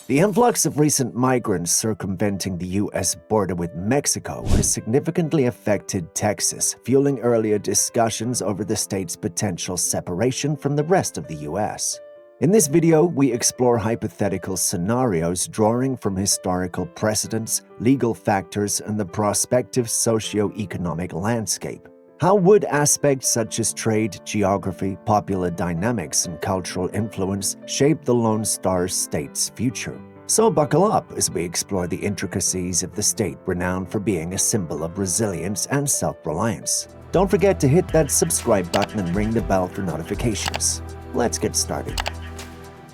The influx of recent migrants circumventing the U.S. border with Mexico has significantly affected Texas, fueling earlier discussions over the state's potential separation from the rest of the U.S. In this video, we explore hypothetical scenarios drawing from historical precedents, legal factors, and the prospective socioeconomic landscape. How would aspects such as trade, geography, popular dynamics, and cultural influence shape the Lone Star State's future? So buckle up as we explore the intricacies of the state renowned for being a symbol of resilience and self-reliance. Don't forget to hit that subscribe button and ring the bell for notifications. Let's get started.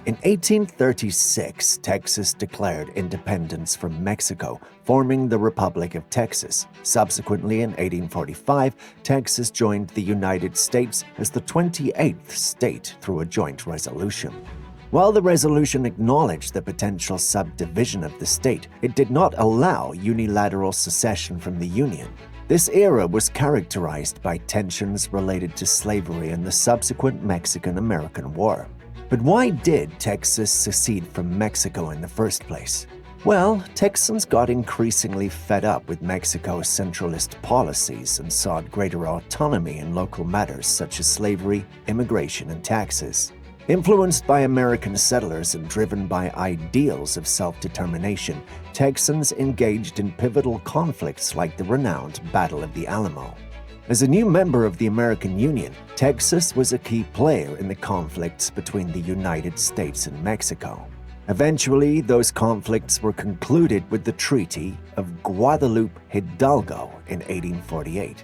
In 1836, Texas declared independence from Mexico, forming the Republic of Texas. Subsequently, in 1845, Texas joined the United States as the 28th state through a joint resolution. While the resolution acknowledged the potential subdivision of the state, it did not allow unilateral secession from the Union. This era was characterized by tensions related to slavery and the subsequent Mexican-American War. But why did Texas secede from Mexico in the first place? Well, Texans got increasingly fed up with Mexico's centralist policies and sought greater autonomy in local matters such as slavery, immigration, and taxes. Influenced by American settlers and driven by ideals of self-determination, Texans engaged in pivotal conflicts like the renowned Battle of the Alamo. As a new member of the American Union, Texas was a key player in the conflicts between the United States and Mexico. Eventually, those conflicts were concluded with the Treaty of Guadalupe Hidalgo in 1848.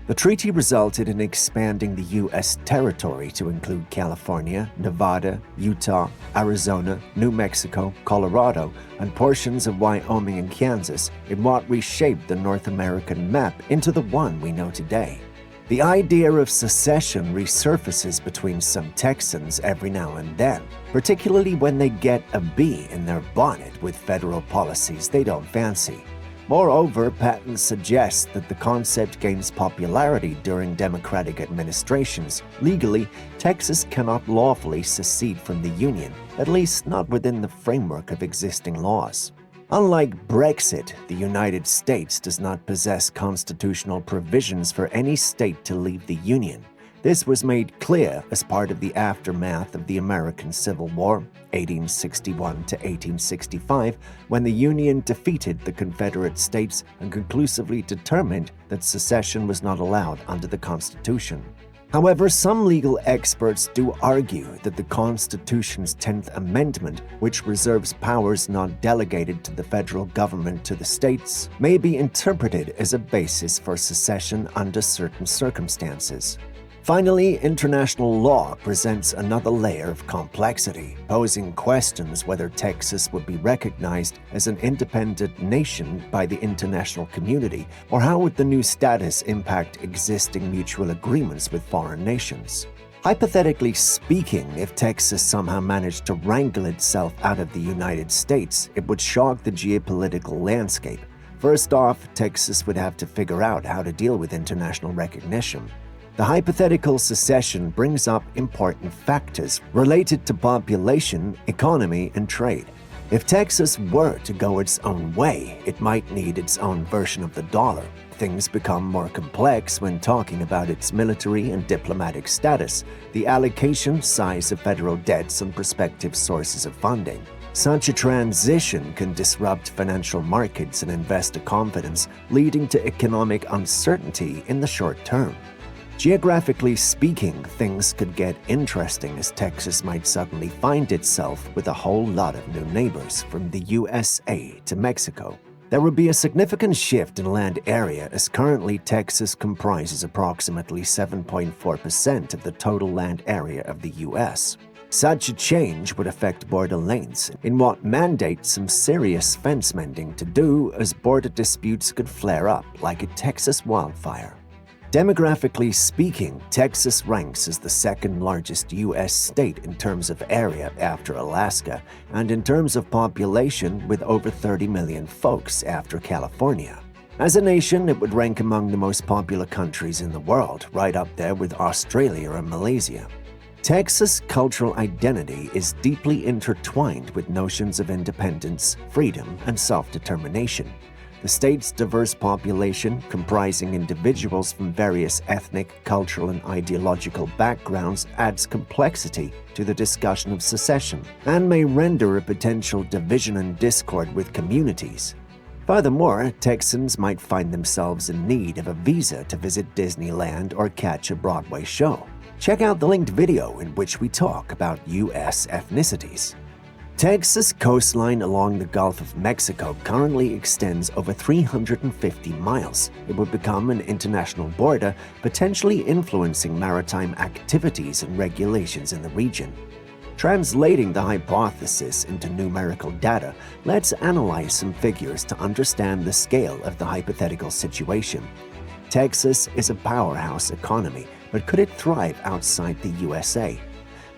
The treaty resulted in expanding the U.S. territory to include California, Nevada, Utah, Arizona, New Mexico, Colorado, and portions of Wyoming and Kansas in what reshaped the North American map into the one we know today. The idea of secession resurfaces between some Texans every now and then, particularly when they get a bee in their bonnet with federal policies they don't fancy. Moreover, patents suggest that the concept gains popularity during Democratic administrations. Legally, Texas cannot lawfully secede from the Union, at least not within the framework of existing laws. Unlike Brexit, the United States does not possess constitutional provisions for any state to leave the Union. This was made clear as part of the aftermath of the American Civil War, 1861 to 1865, when the Union defeated the Confederate States and conclusively determined that secession was not allowed under the Constitution. However, some legal experts do argue that the Constitution's 10th Amendment, which reserves powers not delegated to the federal government to the states, may be interpreted as a basis for secession under certain circumstances. Finally, international law presents another layer of complexity, posing questions whether Texas would be recognized as an independent nation by the international community, or how would the new status impact existing mutual agreements with foreign nations. Hypothetically speaking, if Texas somehow managed to wrangle itself out of the United States, it would shock the geopolitical landscape. First off, Texas would have to figure out how to deal with international recognition. The hypothetical secession brings up important factors related to population, economy, and trade. If Texas were to go its own way, it might need its own version of the dollar. Things become more complex when talking about its military and diplomatic status, the allocation, size of federal debts, and prospective sources of funding. Such a transition can disrupt financial markets and investor confidence, leading to economic uncertainty in the short term. Geographically speaking, things could get interesting as Texas might suddenly find itself with a whole lot of new neighbors from the USA to Mexico. There would be a significant shift in land area as currently Texas comprises approximately 7.4% of the total land area of the US. Such a change would affect border lanes in what mandates some serious fence mending to do as border disputes could flare up like a Texas wildfire. Demographically speaking, Texas ranks as the second largest U.S. state in terms of area after Alaska, and in terms of population with over 30 million folks after California. As a nation, it would rank among the most popular countries in the world, right up there with Australia and Malaysia. Texas' cultural identity is deeply intertwined with notions of independence, freedom, and self-determination. The state's diverse population, comprising individuals from various ethnic, cultural, and ideological backgrounds, adds complexity to the discussion of secession and may render a potential division and discord with communities. Furthermore, Texans might find themselves in need of a visa to visit Disneyland or catch a Broadway show. Check out the linked video in which we talk about U.S. ethnicities. Texas' coastline along the Gulf of Mexico currently extends over 350 miles. It would become an international border, potentially influencing maritime activities and regulations in the region. Translating the hypothesis into numerical data, let's analyze some figures to understand the scale of the hypothetical situation. Texas is a powerhouse economy, but could it thrive outside the USA?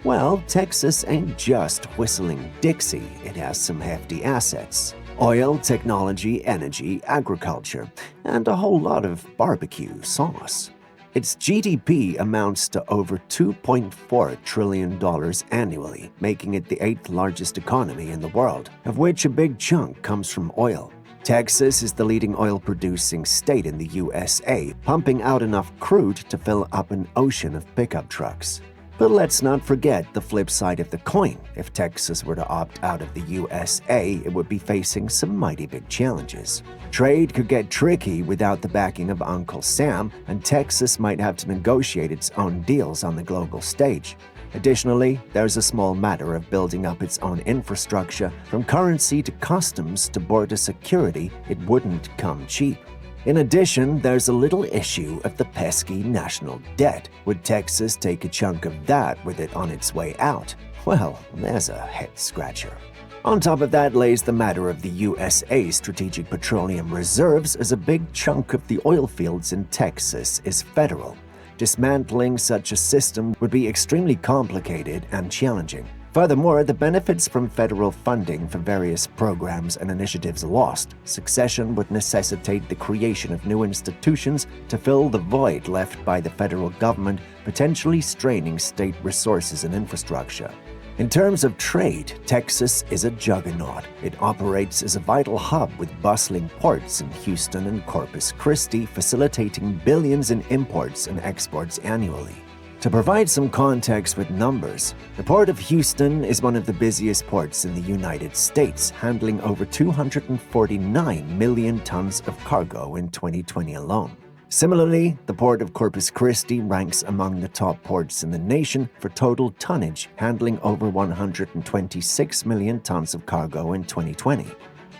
Well, Texas ain't just whistling Dixie, it has some hefty assets. Oil, technology, energy, agriculture, and a whole lot of barbecue sauce. Its GDP amounts to over $2.4 trillion annually, making it the 8th largest economy in the world, of which a big chunk comes from oil. Texas is the leading oil-producing state in the USA, pumping out enough crude to fill up an ocean of pickup trucks. But let's not forget the flip side of the coin. If Texas were to opt out of the USA, it would be facing some mighty big challenges. Trade could get tricky without the backing of Uncle Sam, and Texas might have to negotiate its own deals on the global stage. Additionally, there's a small matter of building up its own infrastructure. From currency to customs to border security, it wouldn't come cheap. In addition, there's a little issue of the pesky national debt. Would Texas take a chunk of that with it on its way out? Well, there's a head-scratcher. On top of that lays the matter of the USA's strategic petroleum reserves, as a big chunk of the oil fields in Texas is federal. Dismantling such a system would be extremely complicated and challenging. Furthermore, the benefits from federal funding for various programs and initiatives lost. Succession would necessitate the creation of new institutions to fill the void left by the federal government, potentially straining state resources and infrastructure. In terms of trade, Texas is a juggernaut. It operates as a vital hub with bustling ports in Houston and Corpus Christi, facilitating billions in imports and exports annually. To provide some context with numbers, the Port of Houston is one of the busiest ports in the United States, handling over 249 million tons of cargo in 2020 alone. Similarly, the Port of Corpus Christi ranks among the top ports in the nation for total tonnage, handling over 126 million tons of cargo in 2020.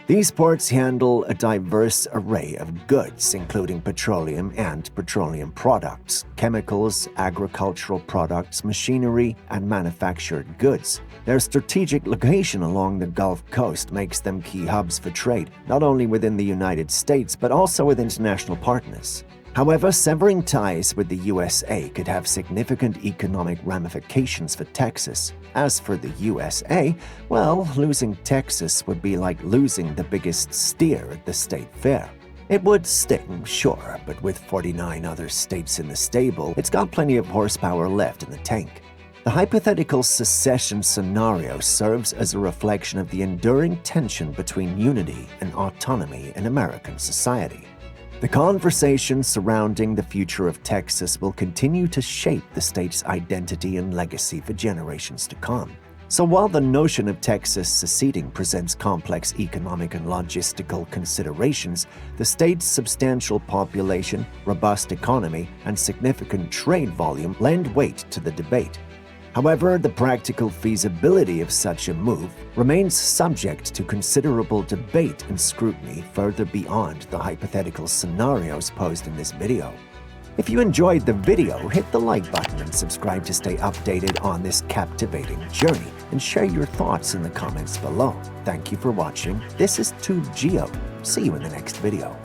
These ports handle a diverse array of goods, including petroleum and petroleum products, chemicals, agricultural products, machinery, and manufactured goods. Their strategic location along the Gulf Coast makes them key hubs for trade, not only within the United States, but also with international partners. However, severing ties with the USA could have significant economic ramifications for Texas. As for the USA, well, losing Texas would be like losing the biggest steer at the state fair. It would sting, sure, but with 49 other states in the stable, it's got plenty of horsepower left in the tank. The hypothetical secession scenario serves as a reflection of the enduring tension between unity and autonomy in American society. The conversation surrounding the future of Texas will continue to shape the state's identity and legacy for generations to come. So while the notion of Texas seceding presents complex economic and logistical considerations, the state's substantial population, robust economy, and significant trade volume lend weight to the debate. However, the practical feasibility of such a move remains subject to considerable debate and scrutiny further beyond the hypothetical scenarios posed in this video. If you enjoyed the video, hit the like button and subscribe to stay updated on this captivating journey, and share your thoughts in the comments below. Thank you for watching. This is TubeGeo. See you in the next video.